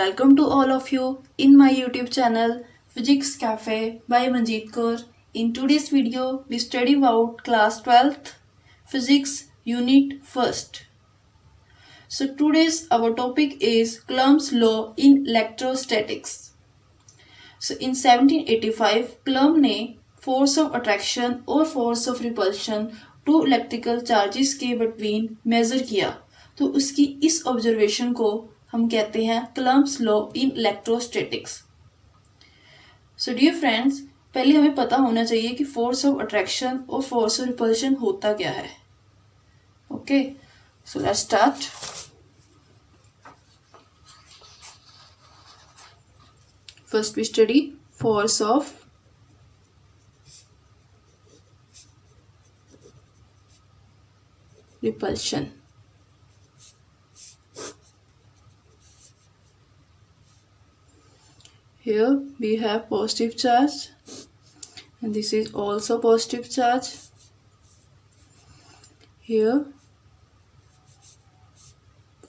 welcome to all of you in my YouTube channel Physics Cafe by Manjeet Kaur. In today's video, we study about class 12th Physics Unit 1st. So today's our topic is Coulomb's law in electrostatics. So in 1785, Coulomb ने force of attraction और force of repulsion to electrical charges के between measure किया, तो उसकी इस observation को हम कहते हैं Coulomb's law in electrostatics. So dear friends, पहले हमें पता होना चाहिए कि फोर्स ऑफ अट्रैक्शन और फोर्स ऑफ रिपल्शन होता क्या है. Okay, so let's start. First we study force of repulsion. Here we have positive charge and this is also positive charge. Here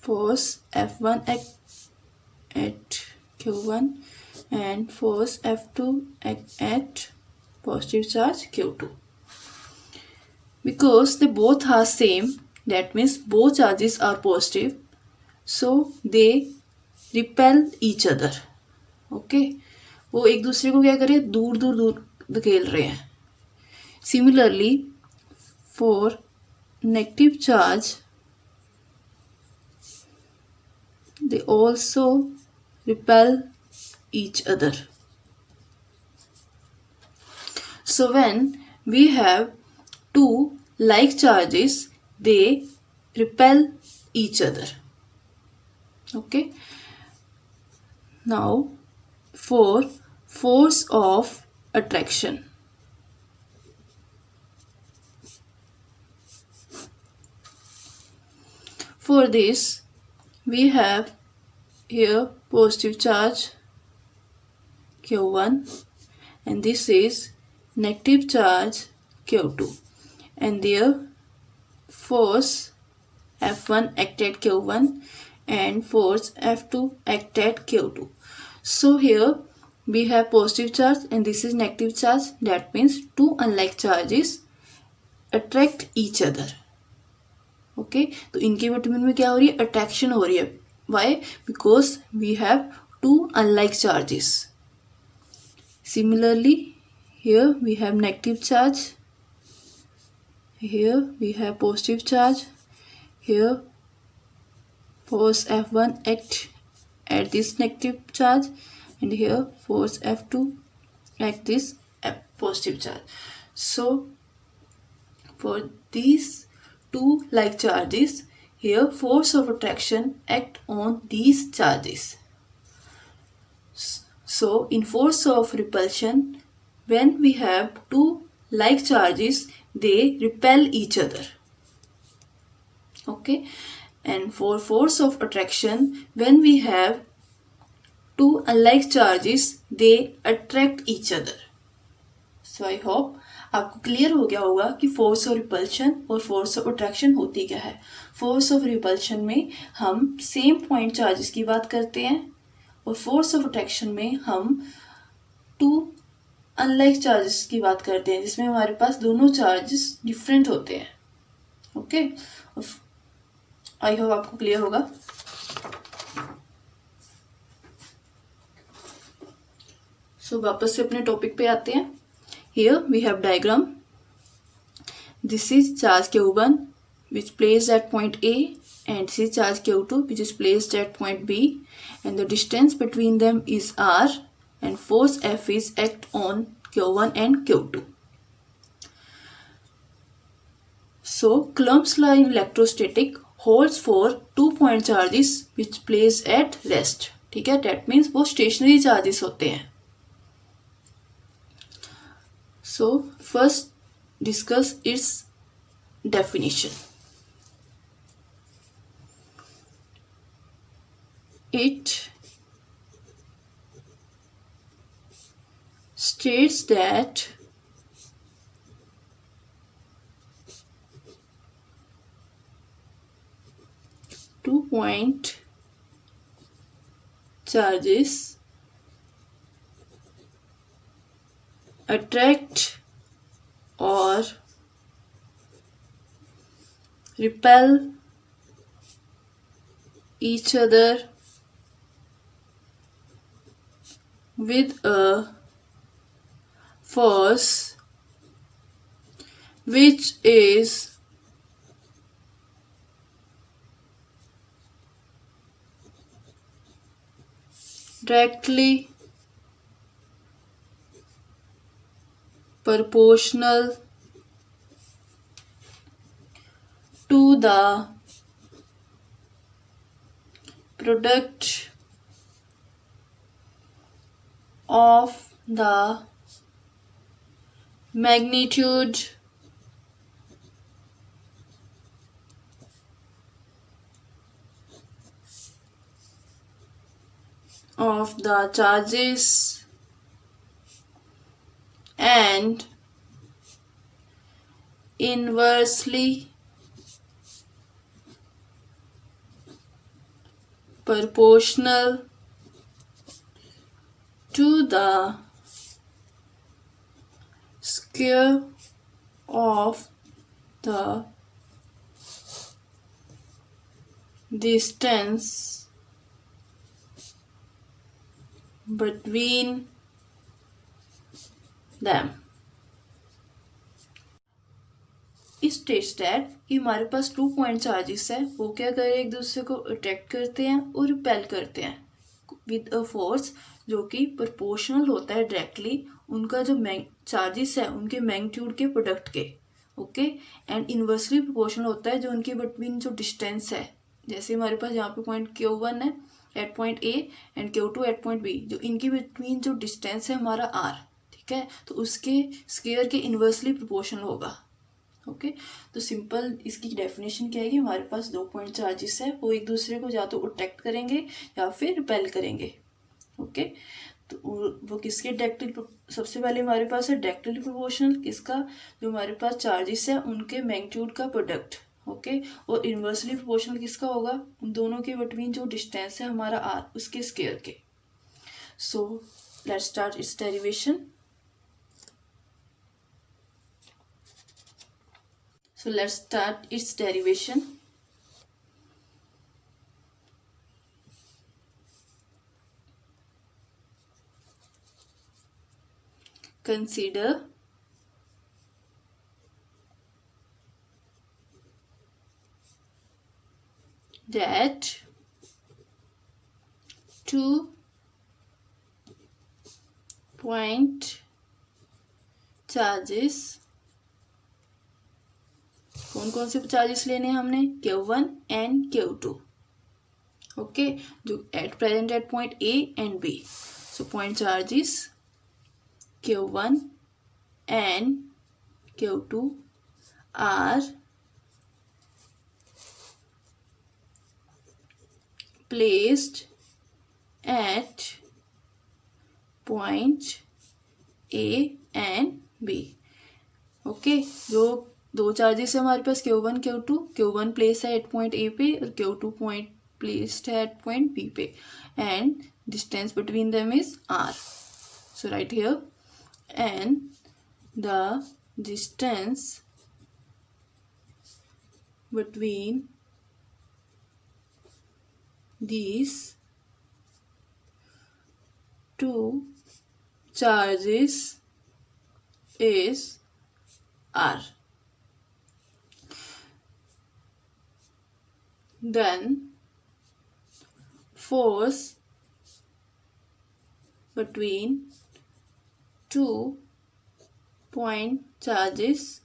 force F1 at Q1 and force F2 at positive charge Q2. Because they both are same, that means both charges are positive, so they repel each other. Okay, वो एक दूसरे को क्या करे, दूर दूर दूर धकेल रहे हैं. Similarly for negative charge they also repel each other. So when we have two like charges, they repel each other. Okay, now for force of attraction. For this we have here positive charge Q1 and this is negative charge Q2, and their force F1 act at Q1 and force F2 act at Q2. So here we have positive charge and this is negative charge. That means two unlike charges attract each other. Okay, तो इनके between में क्या हो रही है, attraction हो रही है. Why? Because we have two unlike charges. Similarly here we have negative charge, here we have positive charge. Here force F1 act at this negative charge and here force F2 at this positive charge. So for these two like charges, here force of attraction act on these charges. So in force of repulsion, when we have two like charges, they repel each other. Okay, and for force of attraction, when we have two unlike charges, they attract each other. So I hope आपको clear हो गया होगा कि force of repulsion और force of attraction होती क्या है. Force of repulsion में हम सेम पॉइंट चार्जेस की बात करते हैं और फोर्स ऑफ अट्रैक्शन में हम टू अनलाइक चार्जेस की बात करते हैं जिसमें हमारे पास दोनों चार्जेस डिफरेंट होते हैं. ओके, आई होप आपको क्लियर होगा. सो वापस से अपने टॉपिक पे आते हैं. Here we have diagram. This is charge Q1 which placed at point A and this is charge Q2 which is placed at point B, and the distance between them is R and force F is act on Q1 and Q2. So Coulomb's law in electrostatic holds for 2 point charges which placed at rest. ठीक है, that means वो stationary charges होते हैं. So first discuss its definition. It states that two-point charges attract or repel each other with a force which is directly proportional to the product of the magnitude of the charges and inversely proportional to the square of the distance between them. इस test that कि हमारे पास 2 point charges है, वो क्या कर रहे हैं, एक दूसरे को अट्रैक्ट करते हैं और रिपेल करते हैं विद अ फोर्स जो कि प्रोपोर्शनल होता है डायरेक्टली उनका जो चार्जेस है उनके मैग्नीट्यूड के प्रोडक्ट के, ओके, एंड इन्वर्सली प्रोपोर्शनल होता है जो उनके बिटवीन जो डिस्टेंस है, जैसे हमारे पास यहाँ पे पॉइंट Q1 है at point A and Q2 at point B, जो इनके बिटवीन जो डिस्टेंस है हमारा R, ठीक है, तो उसके स्क्वायर के इन्वर्सली प्रोपोर्शनल होगा, ओके। तो सिंपल इसकी डेफिनेशन क्या है कि हमारे पास 2 पॉइंट चार्जेस है, वो एक दूसरे को या तो अट्रैक्ट करेंगे या फिर रिपेल करेंगे, ओके। तो वो किसके डायरेक्टली, सबसे पहले हमारे पास है डायरेक्टली प्रोपोर्शनल, किसका, जो हमारे पास चार्जेस है उनके मैग्नीट्यूड का प्रोडक्ट, ओके, और इन्वर्सली प्रोपोर्शनल किसका होगा, उन दोनों के बिटवीन जो डिस्टेंस है हमारा R उसके स्क्वायर के। सो let's start it's derivation. So let's start its derivation. Consider that 2 point charges, कौन कौन से चार्जेस लेने हैं हमने, Q1 एंड Q2, ओके, जो at present at point A and B। So point charges Q1 and Q2 are placed at point A and B, okay. जो 2 charges है हमारे पास Q1 Q2, Q1 प्लेस है at point A पे और Q2 point placed है at point B पे, and distance between them is R। So right here, and the distance between these 2 charges is R. Then force between 2 point charges,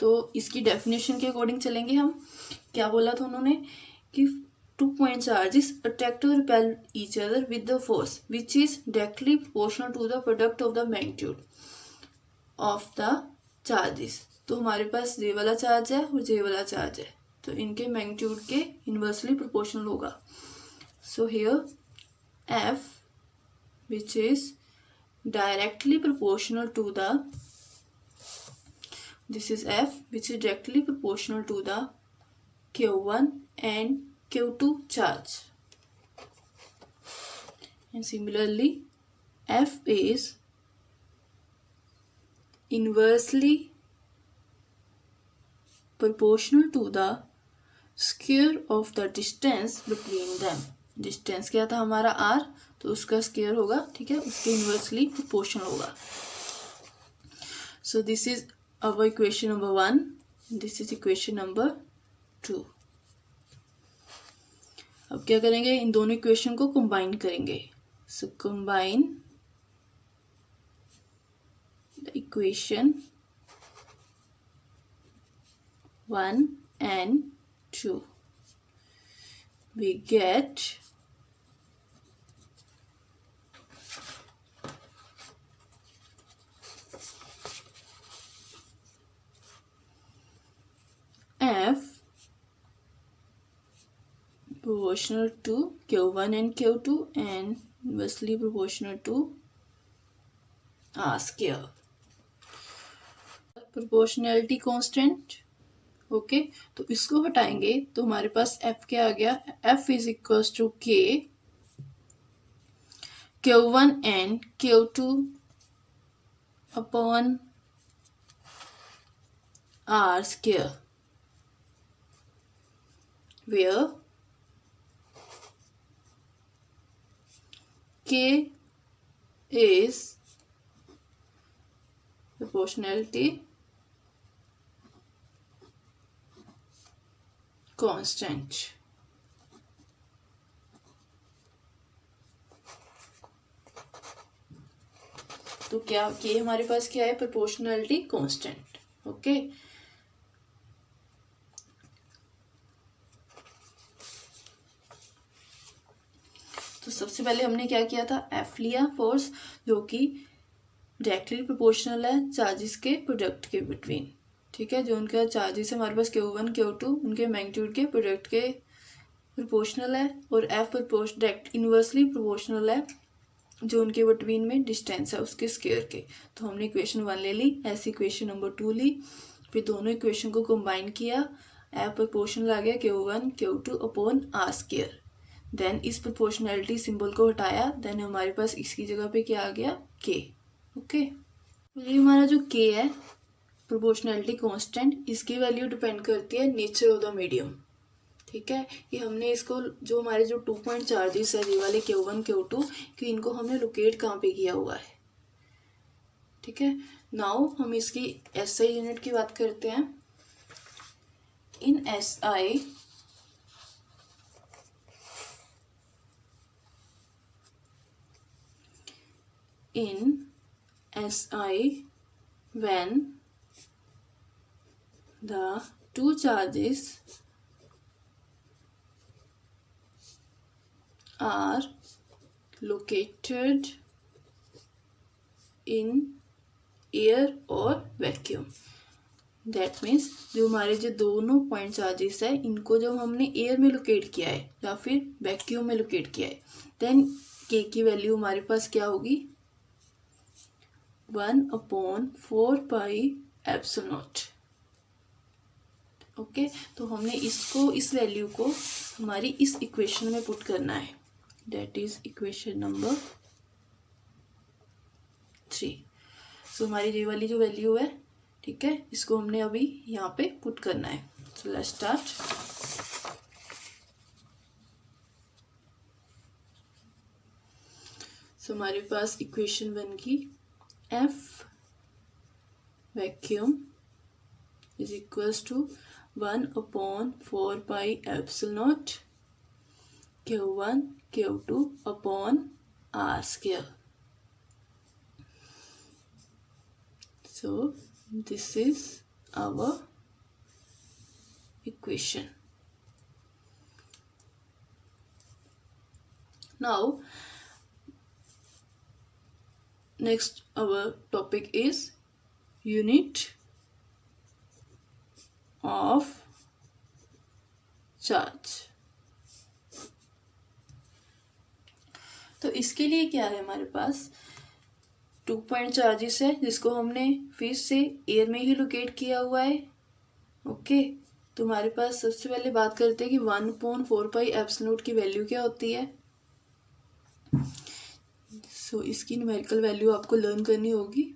तो इसकी definition के according चलेंगे हम। क्या बोला था उन्होंने कि 2 point charges attract or repel each other with the force which is directly proportional to the product of the magnitude of the charges। तो हमारे पास J वाला चार्ज है और J वाला चार्ज है, तो इनके मैग्नीट्यूड के इन्वर्सली प्रोपोर्शनल होगा। So here F which is directly proportional to the, this is F which is directly proportional to the Q1 and Q2 charge, and similarly F is inversely proportional to the square of the distance between them. Distance क्या था हमारा r, तो उसका square होगा, ठीक है, उसके inversely proportional होगा. सो this is our equation number 1, this is equation number 2. अब क्या करेंगे, इन दोनों इक्वेशन को कंबाइन करेंगे. सो combine the equation 1 and 2. We get F proportional to Q1 and Q2 and inversely proportional to R square. Proportionality constant. Okay, तो इसको हटाएंगे तो हमारे पास F क्या आ गया, F is equals to K Q1 and Q2 upon R square, where K is proportionality constant. तो क्या K हमारे पास क्या है, प्रोपोर्शनलिटी कांस्टेंट. ओके, तो सबसे पहले हमने क्या किया था, F लिया फोर्स, जो कि डायरेक्टली प्रोपोर्शनल है चार्जेस के प्रोडक्ट के बिटवीन. ठीक है, जो उनका चार्जेस है हमारे पास Q1 Q2 उनके मैग्नीट्यूड के प्रोडक्ट के प्रोपोर्शनल है, और F डायरेक्ट इन्वर्सली प्रोपोर्शनल है जो उनके बिटवीन में डिस्टेंस है उसके स्क्वायर के. तो हमने इक्वेशन 1 ले ली, ऐसी इक्वेशन नंबर 2 ली, फिर दोनों इक्वेशन को कंबाइन किया, F प्रोपोर्शनल आ गया Q1 Q2 upon R square. Then इस प्रोपोर्शनैलिटी सिंबल को हटाया, देन हमारे पास इसकी जगह पे क्या आ गया, K. ओके, तो ये हमारा जो K है प्रोपोर्शनैलिटी कांस्टेंट, इसकी वैल्यू डिपेंड करती है नेचर ऑफ द मीडियम. ठीक है, ये हमने इसको जो हमारे जो 2 पॉइंट चार्जेस है ये वाले Q1 Q2 कि इनको हमने लोकेट कहाँ पे किया हुआ है. ठीक है, नाउ हम इसकी SI यूनिट की बात करते हैं. इन SI when the two charges are located in air or vacuum. That means जो हमारे जो दोनों पॉइंट चार्जेस है इनको जब हमने एयर में लोकेट किया है या फिर वैक्यूम में लोकेट किया है, देन K की वैल्यू हमारे पास क्या होगी, 1/4 पाई एप्सिलॉन नॉट. ओके, तो हमने इसको इस वैल्यू को हमारी इस इक्वेशन में पुट करना है, दैट इज इक्वेशन नंबर 3. सो हमारी ये वाली जो वैल्यू है, ठीक है, इसको हमने अभी यहाँ पे पुट करना है. सो लेट्स स्टार्ट. सो हमारे पास इक्वेशन बन गई, F vacuum is equals to 1/4 pi epsilon not Q1 Q2 upon R square. So this is our equation. Now next our topic is unit of charge. तो इसके लिए क्या है हमारे पास, 2 पॉइंट चार्जेस है जिसको हमने फिर से एयर में ही लोकेट किया हुआ है. ओके, तो हमारे पास सबसे पहले बात करते हैं कि 1/4 पाई एप्सिलॉन नॉट की वैल्यू क्या होती है. सो इसकी न्यूमेरिकल वैल्यू आपको लर्न करनी होगी।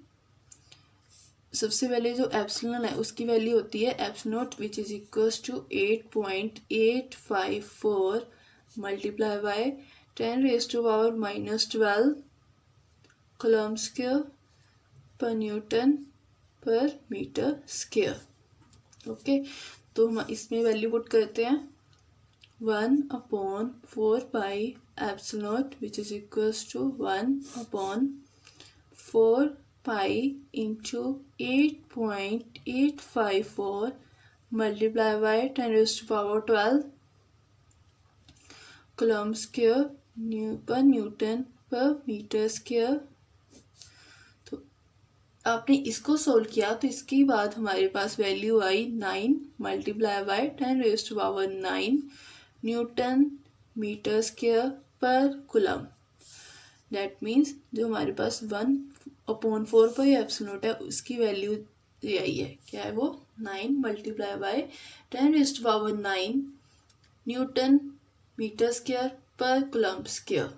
सबसे पहले जो एप्सिलॉन है उसकी वैल्यू होती है epsilon naught which is equals to 8.854 multiply by 10⁻⁻12 coulomb square per newton per metre square. Okay, तो हम इसमें वैल्यू पुट करते हैं 1/4 epsilon naught which is equals to 1/4 into 8.854 multiply by 10⁻12 coulomb square per newton per metre square. तो आपने इसको solve किया तो इसके बाद हमारे पास वैल्यू आई 9 multiply by 10⁻9 newton metre square पर कूलम। दैट मीन्स जो हमारे पास 1/4 एप्सिलॉन नॉट है उसकी वैल्यू ये आई है, क्या है वो 9 multiply by 10⁻9 newton metre square पर कूलम स्क्वायर।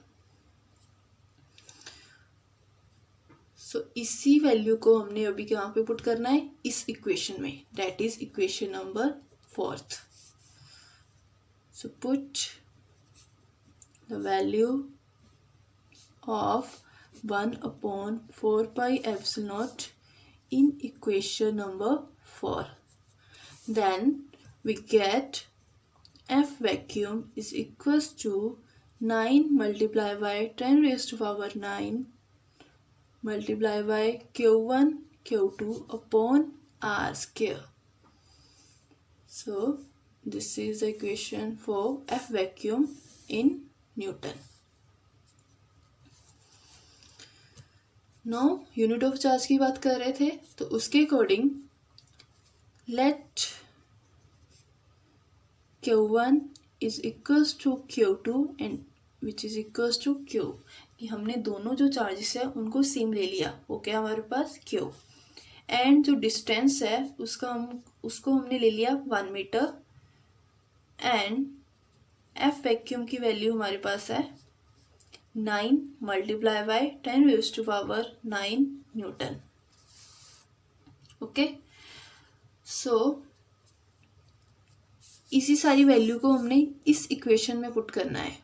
सो इसी वैल्यू को हमने अभी कहाँ पे पुट करना है, इस इक्वेशन में, that is equation number 4। So put the value of 1/4 epsilon naught in equation number 4. Then we get F vacuum is equals to 9 multiplied by 10⁻9 multiplied by Q1 Q2 upon R square. So this is the equation for F vacuum in Newton. No unit of charge की बात कर रहे थे तो उसके according let Q1 is equals to Q2 and which is equals to Q, कि हमने दोनों जो चार्जेस है उनको सेम ले लिया, वो क्या हमारे पास Q, एंड जो डिस्टेंस है उसको हमने ले लिया 1 मीटर, एंड F वैक्यूम की वैल्यू हमारे पास है 9 मल्टीप्लाई बाय 10⁻9 न्यूटन। ओके, सो इसी सारी वैल्यू को हमने इस इक्वेशन में पुट करना है।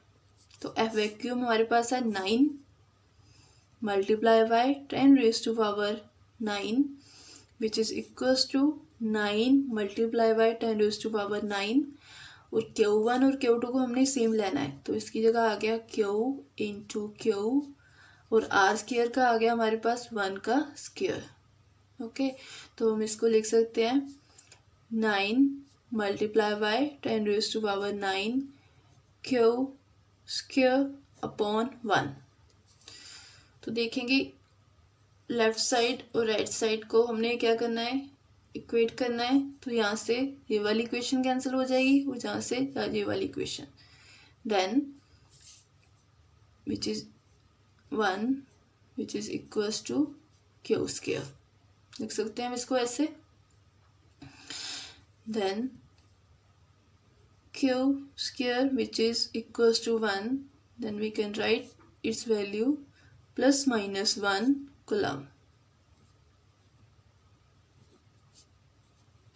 तो एफ वैक्यूम हमारे पास है 9 multiply by 10⁻9 which is equals to 9 multiply by 10⁻9, और Q1 और Q2 को हमने सेम लेना है, तो इसकी जगह आ गया Q इंटू Q, और R स्क्वायर का आ गया हमारे पास 1 का स्क्वायर। ओके, तो हम इसको लिख सकते हैं 9 multiply by 10⁻9 Q square upon 1। तो देखेंगे लेफ्ट साइड और राइट साइड को हमने क्या करना है, इक्वेट करना है। तो यहाँ से ये वाली इक्वेशन कैंसिल हो जाएगी और यहाँ से ये वाली equation, then which is 1 which is equals to Q square, लिख सकते हैं हम इसको ऐसे। Then Q square which is equals to 1, then we can write its value ±1 coulomb.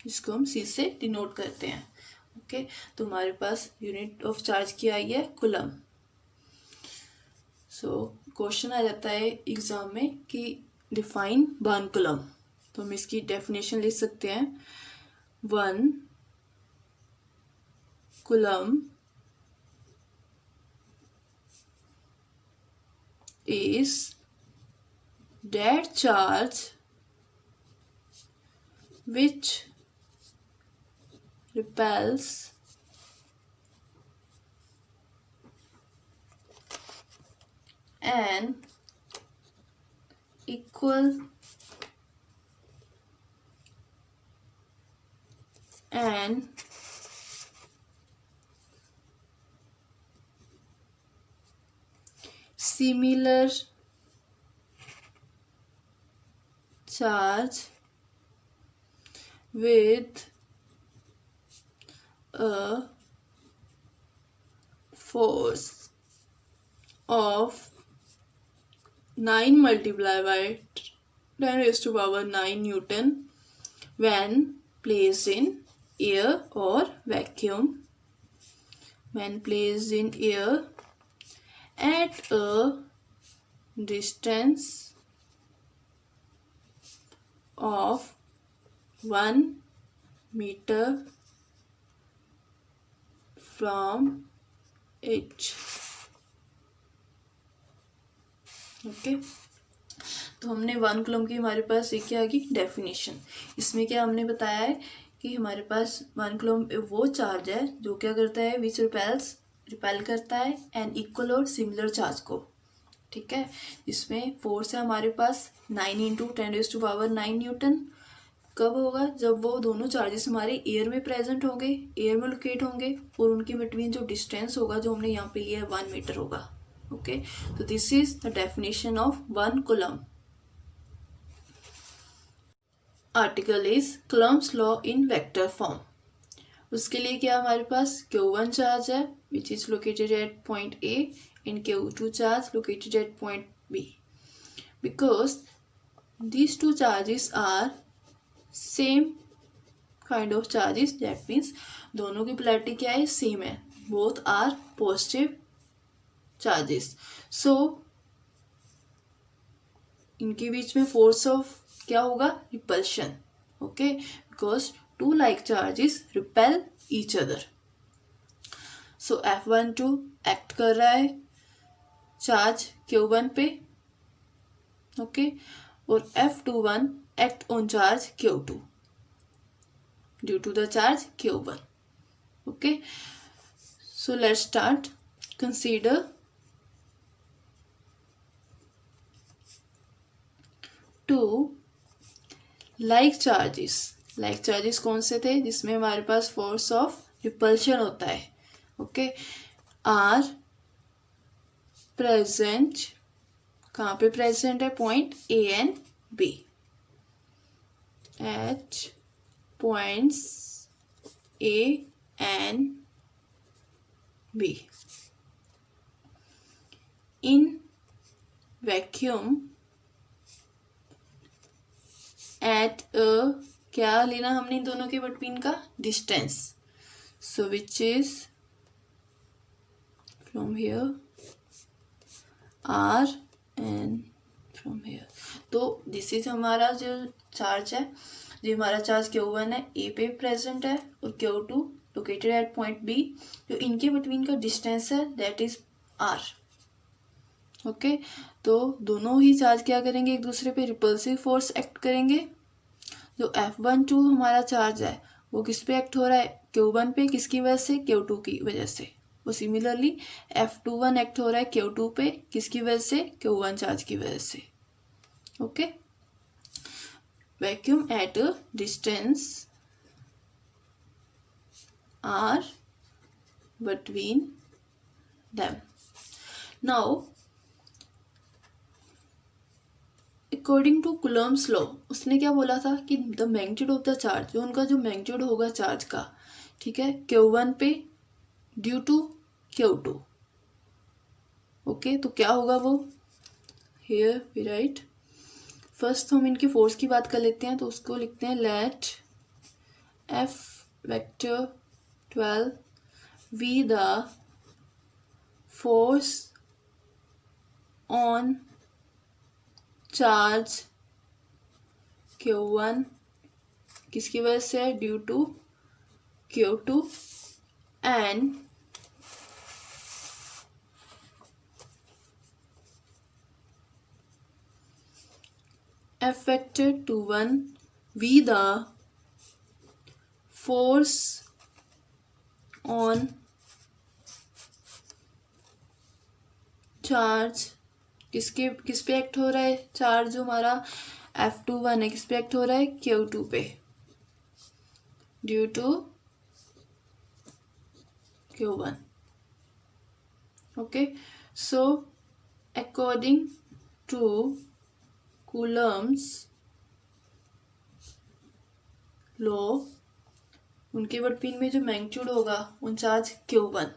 इसको हम C से डिनोट करते हैं। ओके, तो हमारे पास यूनिट ऑफ चार्ज की आई है कूलम। सो क्वेश्चन आ जाता है एग्जाम में कि डिफाइन 1 कूलम, तो हम इसकी डेफिनेशन लिख सकते हैं 1 coulomb is that charge which repels an equal and similar charge with a force of 9 multiplied by 10 raised to power 9 Newton when placed in air or vacuum. When placed in air at a distance of 1 meter from it. Okay, तो हमने 1 coulomb की हमारे पास ये क्या आ गई definition. इसमें क्या हमने बताया है कि हमारे पास 1 कूलम वो चार्ज है जो क्या करता है, विच रिपेल करता है एन इक्वल और सिमिलर चार्ज को। ठीक है, इसमें फोर्स है हमारे पास 9 इंटू 10⁻⁹ न्यूटन। कब होगा, जब वो दोनों चार्जेस हमारे एयर में प्रेजेंट होंगे, एयर में लोकेट होंगे, और उनके बिटवीन जो डिस्टेंस होगा जो हमने यहाँ पे लिया है 1 मीटर होगा। ओके, तो this is the definition of 1 coulomb. Article is Coulomb's law in vector form. उसके लिए क्या हमारे पास Q1 चार्ज है which is located at point A and Q2 charge located at point B. Because these two charges are same kind of charges, that means दोनों की polarity क्या है, सेम है, both are positive charges. So इनके बीच में force of क्या होगा, repulsion. Okay, because two like charges repel each other. So F12 act कर रहा है चार्ज Q1 पे, ओके, और F21 act on charge Q2 due to the charge Q1. Okay, so let's start. Consider two like charges. Like charges कौन से थे, जिसमें हमारे पास फोर्स ऑफ रिपल्शन होता है. ओके, आर प्रेजेंट, कहाँ पे प्रेजेंट है, point A and B. At points A and B in vacuum at a, क्या लेना हमने इन दोनों के बिटवीन का distance, so which is from here R and from here. तो दिस इज हमारा जो चार्ज है, जो हमारा चार्ज Q1 है A पे प्रेजेंट है और Q2 located at point B. जो इनके बिटवीन का डिस्टेंस है दैट इज R. ओके, तो दोनों ही चार्ज क्या करेंगे, एक दूसरे पे रिपल्सिव फोर्स एक्ट करेंगे. जो F12 हमारा चार्ज है वो किस पे एक्ट हो रहा है, Q1 पे, किसकी वजह से, Q2 की वजह से. वो सिमिलरली F21 एक्ट हो रहा है Q2 पे, किसकी वजह से, Q1 चार्ज की वजह से. Okay, vacuum at a distance R between them. Now according to Coulomb's law, उसने क्या बोला था कि the magnitude of the charge, जो उनका जो मैग्नीट्यूड होगा चार्ज का, ठीक है, Q1 पे ड्यू टू Q2. ओके, तो क्या होगा वो, हियर वी राइट. फर्स्ट हम इनकी फोर्स की बात कर लेते हैं, तो उसको लिखते हैं let F vector 12 be the force on charge Q1 किसकी वजह से, due to Q2, and F vector 21 V the force on charge किस पे एक्ट हो रहा है, चार्ज जो हमारा F21 है किस पे एक्ट हो रहा है, Q2 पे, due to Q1. Okay, so according to Coulomb's law, उनके बिटवीन में जो मैग्नीट्यूड होगा उन चार्ज Q1,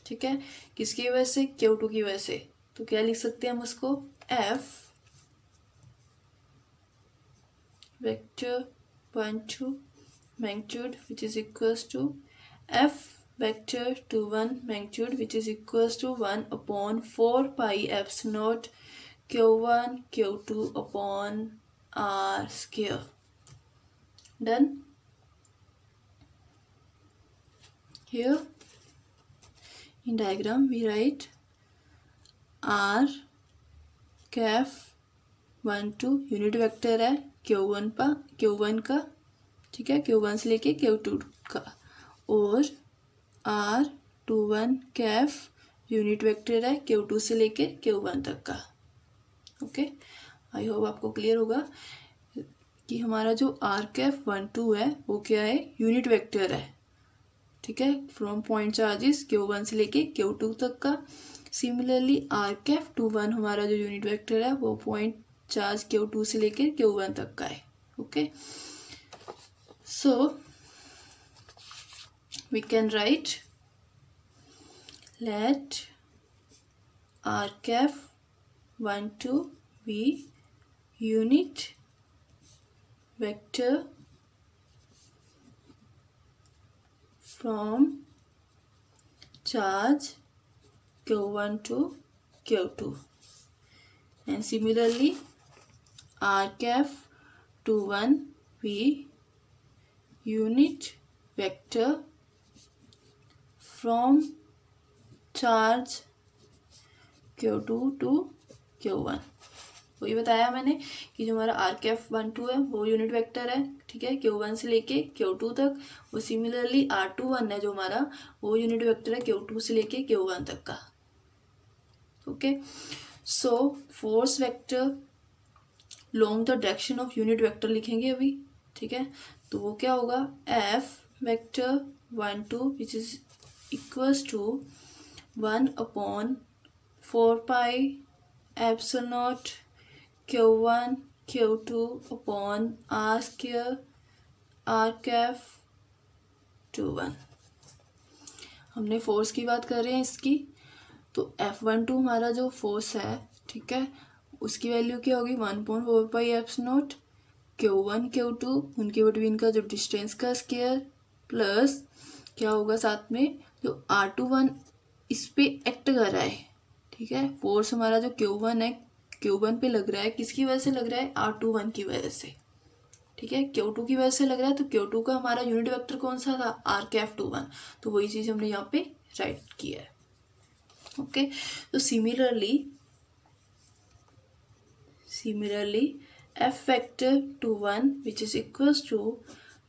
ठीक है, किसकी वजह से, Q2 की वजह से. तो क्या लिख सकते हैं हम उसको, F vector 1 2 magnitude which is equals to f vector 2 1 magnitude which is equals to 1 upon 4 pi epsilon naught q1 q2 upon r square. Done. Here in diagram we write r Kaif 1 2 unit vector है Q1 का, ठीक है, Q1 से लेके Q2 का, और R21 Kaif unit vector है Q2 से लेके Q1 तक का। ओके, आई होप आपको क्लियर होगा कि हमारा जो आर कैफ 1 2 है वो क्या है, यूनिट वेक्टर है, ठीक है, फ्रॉम पॉइंट चार्जेस Q1 से लेके Q2 तक का। सिमिलरली आर कैफ 2 1 हमारा जो यूनिट वेक्टर है वो पॉइंट चार्ज Q2 से लेकर Q1 तक का है। Okay, so we can write let R cap 1 2 be unit vector from charge Q1 to Q2, and similarly r cap 2 1 be unit vector from charge Q2 to Q1। वही बताया मैंने कि जो हमारा आर कैफ 1 2 है वो यूनिट वेक्टर है, ठीक है, Q1 से लेके Q2 तक। वो सिमिलरली R21 है जो हमारा वो यूनिट वेक्टर है Q2 से लेके Q1 तक का। Okay, so force vector long the direction of unit vector लिखेंगे अभी, ठीक है, तो वो क्या होगा, F vector 1 2 which is equals to 1 upon 4 pi epsilon not Q1 Q2 upon R square R cap 2 1। हमने फोर्स की बात कर रहे हैं इसकी, तो F12 हमारा जो फोर्स है, ठीक है, उसकी वैल्यू क्या होगी, 1/4 pi epsilon not Q1 Q2 उनके बिटवीन का जो डिस्टेंस का स्क्वायर, प्लस क्या होगा साथ में जो R21 इस पे एक्ट कर रहा है, ठीक है, फोर्स हमारा जो Q1 है Q1 पे लग रहा है, किसकी वजह से लग रहा है, R21 की वजह से, ठीक है, Q2 की वजह से लग रहा है, तो Q2 का हमारा यूनिट वेक्टर कौन सा था, आर कैफ 2 1, तो वही चीज़ हमने यहाँ पे राइट किया है। ओके, तो similarly f vector 2 1 which is equals to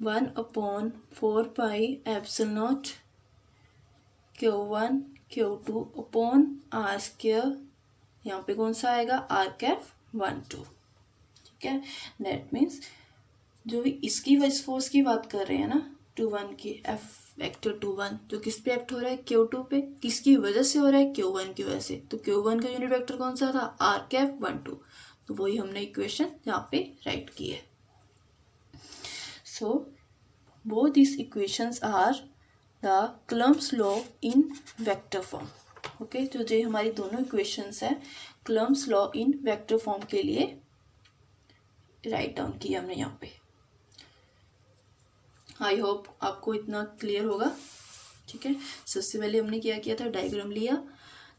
1 upon 4 pi epsilon naught Q1 Q2 upon r square, यहाँ पे कौन सा आएगा, आर कैफ 1 2, ठीक है, दैट मीन्स जो भी इसकी इस फोर्स की बात कर रहे हैं ना 2 1 की, एफ वेक्टर 2 1 जो किस पे एक्ट हो रहा है, Q2 पे, किसकी वजह से हो रहा है, Q1 की वजह से, तो Q1 का यूनिट वेक्टर कौन सा था, आर कैफ 1 2, तो वही हमने इक्वेशन यहाँ पे राइट की है। So both this equations are the Coulomb's law in vector form. Okay, तो जो हमारी दोनों इक्वेशंस है Coulomb's law in vector form के लिए राइट डाउन किया हमने यहाँ पे। आई होप आपको इतना क्लियर होगा, ठीक है। सबसे पहले हमने क्या किया था, डायग्राम लिया,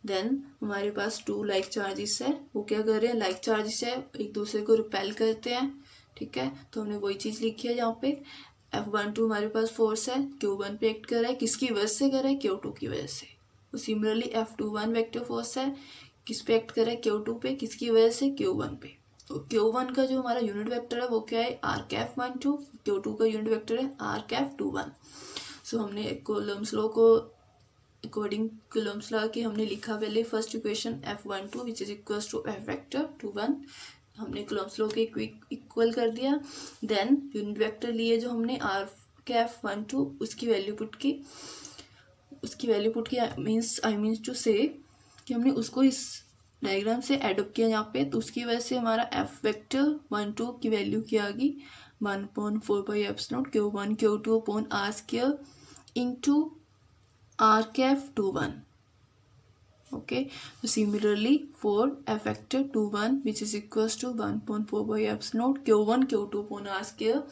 देन हमारे पास 2 लाइक चार्जेस है, वो क्या कर रहे हैं, लाइक चार्जेस है, एक दूसरे को रिपेल करते हैं, ठीक है, तो हमने वही चीज़ लिखी है यहाँ पे। F12 हमारे पास फोर्स है, Q1 पे एक्ट कर रहा है, किसकी वजह से कर रहा है, Q2 की वजह से। तो सिमिलरली F21 वेक्टर फोर्स है, किस पे एक्ट कर रहा है, Q2 पे, किसकी वजह से, Q1 पे। तो Q1 का जो हमारा यूनिट वेक्टर है वो क्या है, आर कैफ 1 2, Q2 का यूनिट वेक्टर है आर कैफ 2 1। सो हमने कूलम्स लॉ को अकॉर्डिंग कूलम्स लॉ के हमने लिखा पहले first equation F12 which is equals to F vector 2 1, हमने कूलम्स लॉ के इक्वल कर दिया। देन यूनिट वेक्टर लिए जो हमने आर कैफ 1 2, उसकी वैल्यू पुट की मीन्स टू से कि हमने उसको इस डायग्राम से एडॉप्ट किया यहाँ पे, तो उसकी वजह से हमारा एफ वेक्टर 1 2 की वैल्यू क्या आ गई, 1/4 pi epsilon not Q1 Q2 upon R square into R cap 2 1, Okay, so similarly for F vector 2 1 which is equals to 1.4 by F naught Q1 Q2 upon R square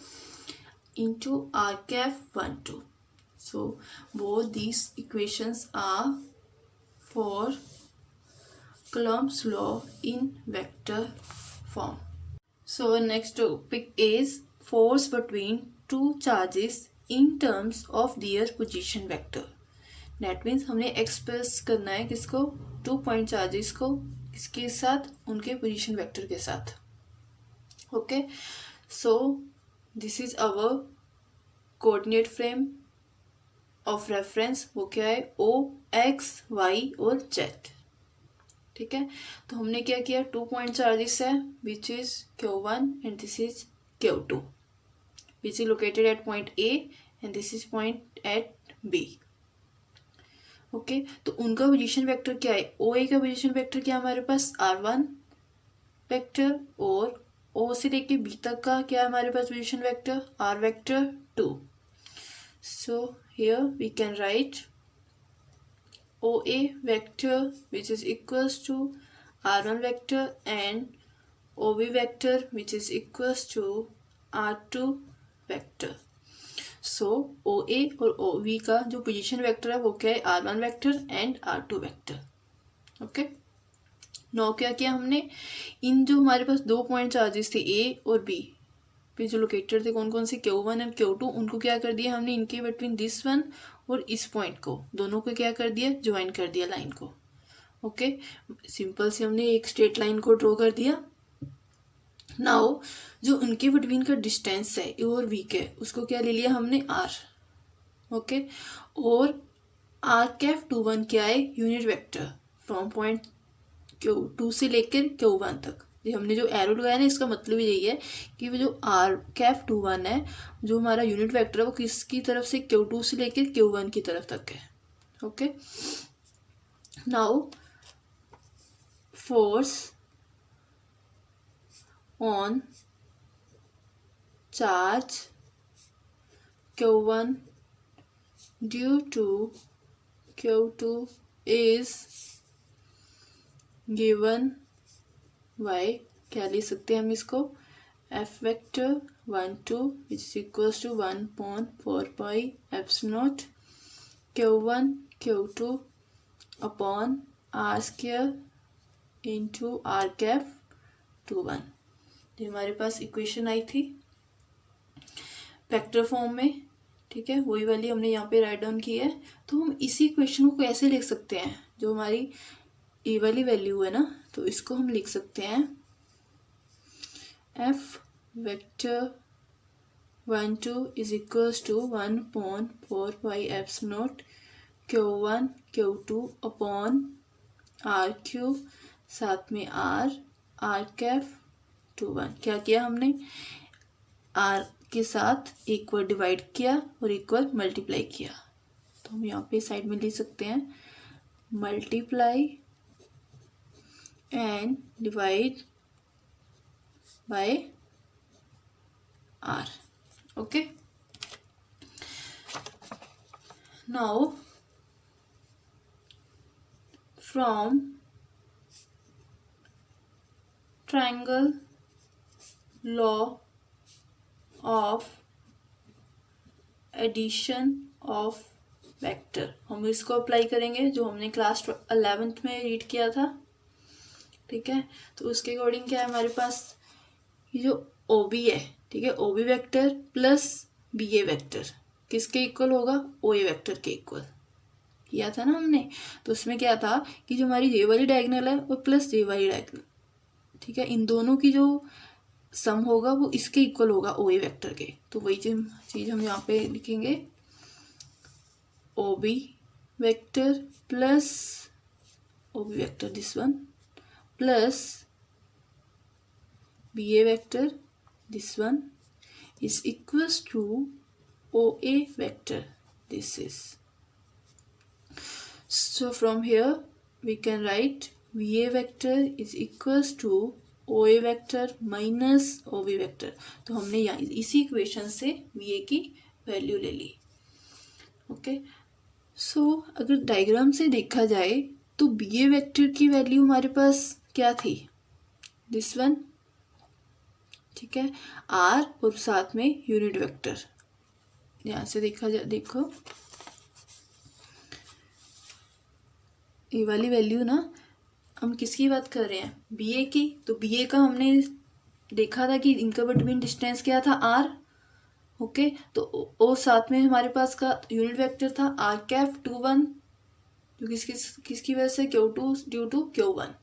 into R cap 1 2. So both these equations are for Coulomb's law in vector form. So next topic is force between two charges in terms of their position vector. That means हमने express करना है किसको, 2 point charges को, किसके साथ, उनके position vector के साथ. Okay, so this is our coordinate frame of reference. वो क्या है, ओ एक्स वाई और जेड. ठीक है, तो हमने क्या किया, 2 पॉइंट चार्जेस है which is Q1 and this is Q2 which is located at point A and this is point at B. Okay, तो उनका पोजीशन वेक्टर क्या है, OA का पोजीशन वेक्टर क्या है हमारे पास, R1 वेक्टर, और O से लेके B तक का क्या है हमारे पास position vector, R vector 2. So here we can write OA vector which is equals to R1 vector and OB vector which is equals to R2 vector. So OA और OB का जो पोजीशन वेक्टर है वो क्या है, R1 vector and R2 vector. Okay, now क्या किया हमने, इन जो हमारे पास 2 पॉइंट चार्जेस थे A और B पे जो लोकेटेड थे कौन कौन से, Q1 एंड Q2, उनको क्या कर दिया हमने, इनके बिटवीन दिस वन और इस पॉइंट को, दोनों को क्या कर दिया, ज्वाइन कर दिया लाइन को. ओके, सिंपल से हमने एक स्ट्रेट लाइन को ड्रॉ कर दिया. नाउ जो उनके बिटवीन का डिस्टेंस है ए और वी के, उसको क्या ले लिया हमने, R. ओके, और R कैफ 2 1 क्या है, unit vector from point Q2 से लेकर Q1 तक. ये हमने जो एरो लगाया ना, इसका मतलब यही है कि वो जो R कैफ 2 1 है, जो हमारा यूनिट वेक्टर है, वो किसकी तरफ से, Q2 से लेकर Q1 की तरफ तक है. Okay, now force on charge Q1 due to Q2 is given y, क्या ले सकते हैं हम इसको, F vector 1 2 which is equals to 1/4 pi eps not Q1 Q2 upon R square into R cap 2 1. ये हमारे पास इक्वेशन आई थी वेक्टर फॉर्म में. ठीक है, वही वाली हमने यहाँ पे राइट डाउन की है. तो हम इसी इक्वेशन को कैसे लिख सकते हैं, जो हमारी ए वाली वैल्यू है ना, तो इसको हम लिख सकते हैं F vector 1 2 is equals to 1/4 pi eps not Q1 Q2 upon R cube, साथ में R कैफ 2 1. क्या किया हमने, R के साथ इक्वल डिवाइड किया और इक्वल मल्टीप्लाई किया. तो हम यहाँ पे साइड में लिख सकते हैं multiply and divide by R. Okay, now from triangle law of addition of vector, हम इसको अप्लाई करेंगे जो हमने क्लास 11th में रीड किया था. ठीक है, तो उसके अकॉर्डिंग क्या है हमारे पास, ये जो OB है, ठीक है, OB vector plus BA vector किसके इक्वल होगा, OA वेक्टर के इक्वल किया था ना हमने. तो उसमें क्या था कि जो हमारी ये वाली डायगोनल है और प्लस ये वाली डायगोनल, ठीक है, इन दोनों की जो सम होगा वो इसके इक्वल होगा OA वेक्टर के. तो वही चीज़ हम यहाँ पे लिखेंगे, OB vector plus OB vector this one plus BA vector this one is equals to OA vector this is. So from here we can write VA vector is equals to OA vector minus OB vector. तो हमने यहाँ इसी equation से VA की value ले ली. Okay, सो अगर diagram से देखा जाए तो बी ए वेक्टर की वैल्यू हमारे पास क्या थी, दिस वन, ठीक है, आर और साथ में यूनिट वेक्टर। ध्यान से देखा जा, देखो ये वाली वैल्यू ना, हम किसकी बात कर रहे हैं, बी ए की। तो बी ए का हमने देखा था कि इनका बिटवीन डिस्टेंस क्या था, आर, ओके। तो और साथ में हमारे पास का यूनिट वेक्टर था आर कैफ 2 1, जो किसकी वजह से, Q2 ड्यू टू Q1।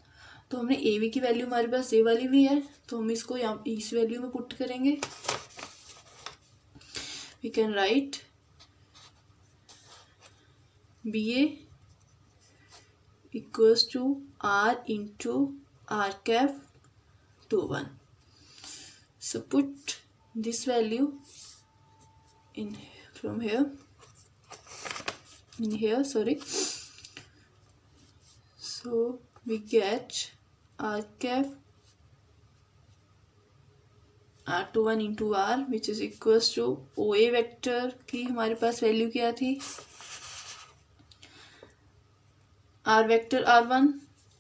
तो हमने ए वी की वैल्यू हमारे पास ये वाली भी है, तो हम इसको यहाँ इस वैल्यू में पुट करेंगे। We can write B A equals to R into R cap 2 1. So put this value in from here, in here, sorry. So we get r cap r21 into r, which is equals to OA vector की हमारे पास value क्या थी, r vector r1।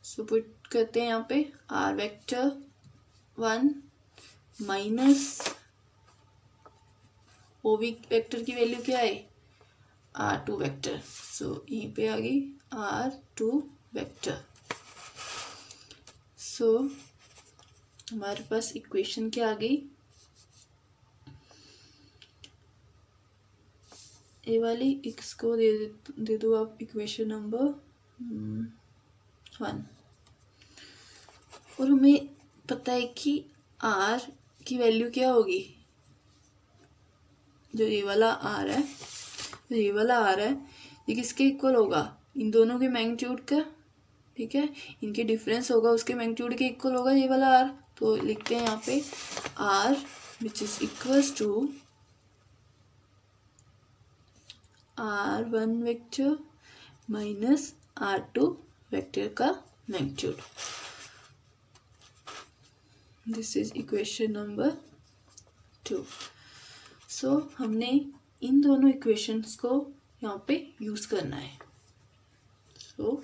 So put करते हैं यहाँ पे r vector 1 minus O B vector की वैल्यू क्या है, r2 वेक्टर। सो यहीं पे आ गई r2 वेक्टर। सो हमारे पास इक्वेशन क्या आ गई, ये वाली, इसको दे दो आप इक्वेशन नंबर 1। और हमें पता है कि r की वैल्यू क्या होगी, जो ये वाला r है, जो ये वाला r है, ये किसके इक्वल होगा, इन दोनों के मैग्नीट्यूड का, ठीक है, इनके डिफरेंस होगा, उसके मैग्नीट्यूड के इक्वल होगा ये वाला r। तो लिखते हैं यहाँ पे r which is equals to r1 vector minus r2 vector का magnitude. This is equation number 2। So हमने इन दोनों इक्वेशंस को यहाँ पे यूज करना है। So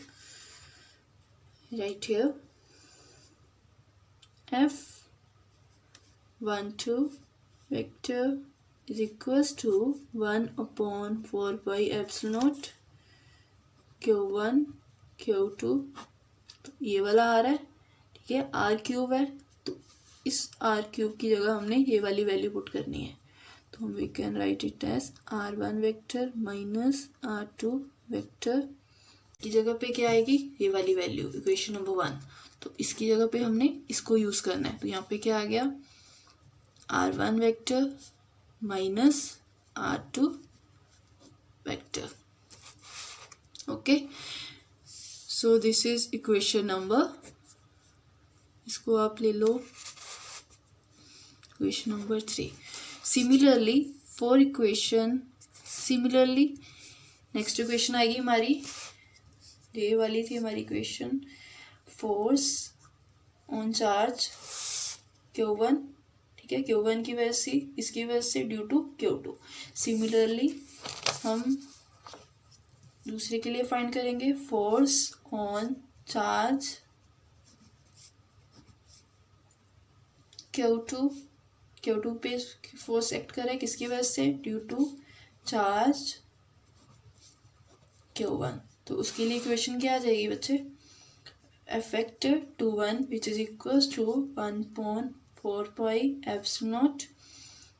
right here f12 vector is equals to 1/4 by epsilon naught Q1 Q2। तो ये वाला आ रहा है, ठीक है, r क्यूब है, तो इस r क्यूब की जगह हमने ये वाली वैल्यू पुट करनी है। तो हम we can write it as r1 vector minus r2 vector की जगह पे क्या आएगी, ये वाली वैल्यू, इक्वेशन नंबर 1। तो इसकी जगह पे हमने इसको यूज करना है। तो यहाँ पे क्या आ गया, r1 vector minus r2 vector, okay. So this is equation number, इसको आप ले लो equation number 3। Similarly for equation, similarly next equation आएगी हमारी, ये वाली थी हमारी equation, force on charge Q1, ठीक है, Q1 की वजह से, इसकी वजह से ड्यू टू Q2। सिमिलरली हम दूसरे के लिए फाइंड करेंगे, फोर्स ऑन चार्ज Q2 पे फोर्स एक्ट कर रहा है, किसकी वजह से, ड्यू टू चार्ज Q1। तो उसके लिए इक्वेशन क्या आ जाएगी बच्चे, effective 2 1 which is equals to 1/4 pi epsilon not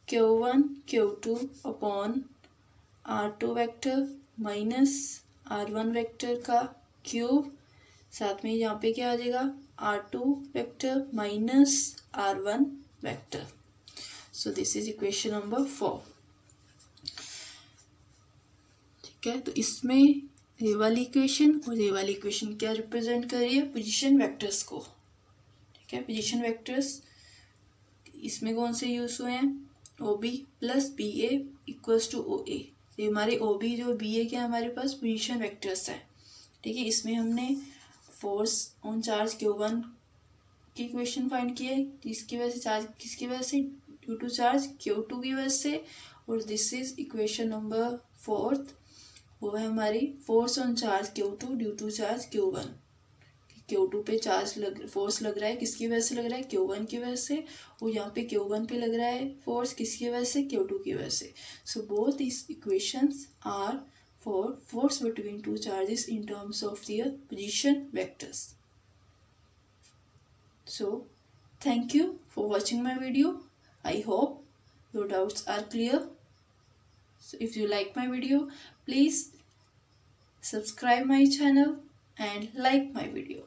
Q1 Q2 upon r2 vector minus r1 vector का क्यूब, साथ में यहाँ पे क्या आ जाएगा, r2 vector minus r1 vector. So this is equation number 4, ठीक है। तो इसमें ये वाली इक्वेशन और ये वाली इक्वेशन क्या रिप्रेजेंट कर रही है, पोजीशन वेक्टर्स को, ठीक है, पोजीशन वेक्टर्स इसमें कौन से यूज हुए हैं, OB plus BA equals to OA। ये हमारे OB जो BA के हमारे पास पोजीशन वेक्टर्स है, ठीक है। इसमें हमने फोर्स ऑन चार्ज Q1 की इक्वेशन फाइंड की है, इसकी वजह से चार्ज, किसकी वजह से, ड्यू टू चार्ज Q2 की वजह से। और दिस इज इक्वेशन नंबर 4 वो है हमारी force on charge Q2 due to charge Q1। Q2 पे फोर्स लग रहा है, किसकी वजह से लग रहा है? Q1 की वजह से। और यहाँ पे Q1 पे लग रहा है फोर्स, किसकी वजह से? Q2 की वजह से। So both these equations are for force between two charges in terms of their position vectors. So thank you for watching my video. I hope your doubts are clear. So if you like my video, please subscribe my channel and like my video.